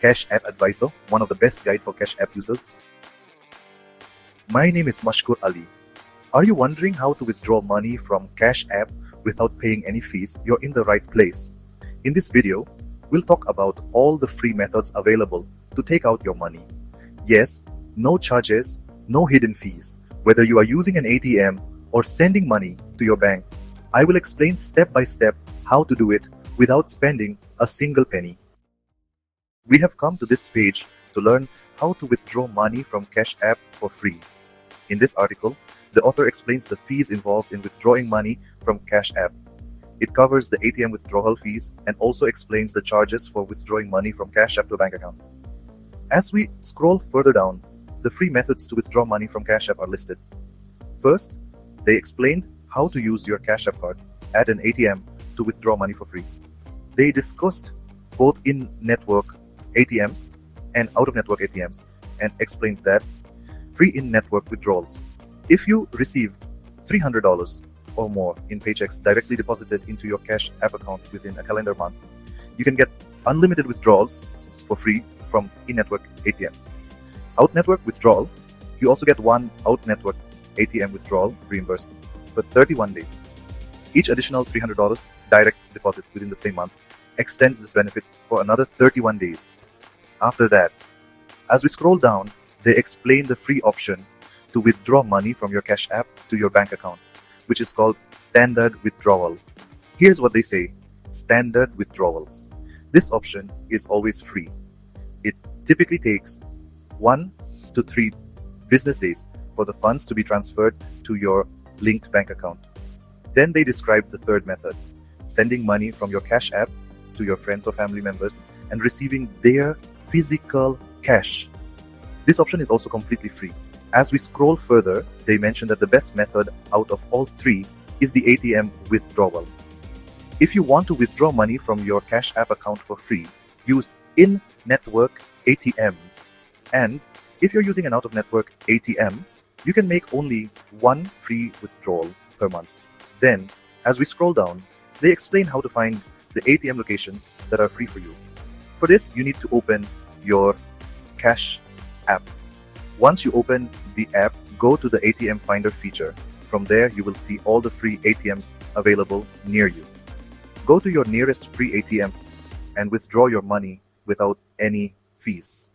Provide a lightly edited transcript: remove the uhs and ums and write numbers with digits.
Cash App Advisor, one of the best guide for Cash App users. My name is Mashkur Ali. Are you wondering how to withdraw money from Cash App without paying any fees? You're in the right place. In this video, we'll talk about all the free methods available to take out your money. Yes, no charges, no hidden fees. Whether you are using an ATM or sending money to your bank, I will explain step by step how to do it without spending a single penny. We have come to this page to learn how to withdraw money from Cash App for free. In this article, the author explains the fees involved in withdrawing money from Cash App. It covers the ATM withdrawal fees and also explains the charges for withdrawing money from Cash App to a bank account. As we scroll further down, the free methods to withdraw money from Cash App are listed. First, they explained how to use your Cash App card at an ATM to withdraw money for free. They discussed both in-network ATMs and out-of-network ATMs and explained that free in-network withdrawals. If you receive $300 or more in paychecks directly deposited into your Cash App account within a calendar month, you can get unlimited withdrawals for free from in-network ATMs. Out-network withdrawal, you also get one out-network ATM withdrawal reimbursement for 31 days. Each additional $300 direct deposit within the same month extends this benefit for another 31 days. After that, as we scroll down, they explain the free option to withdraw money from your Cash App to your bank account, which is called standard withdrawal. Here's what they say: standard withdrawals. This option is always free. It typically takes 1 to 3 business days for the funds to be transferred to your linked bank account. Then they describe the third method: sending money from your Cash App to your friends or family members and receiving their physical cash. This option is also completely free. As we scroll further, they mention that the best method out of all three is the ATM withdrawal. If you want to withdraw money from your Cash App account for free, use in-network ATMs. And if you're using an out-of-network ATM, you can make only one free withdrawal per month. Then, as we scroll down, they explain how to find the ATM locations that are free for you. For this, you need to open your Cash App. Once you open the app, go to the ATM Finder feature. From there, you will see all the free ATMs available near you. Go to your nearest free ATM and withdraw your money without any fees.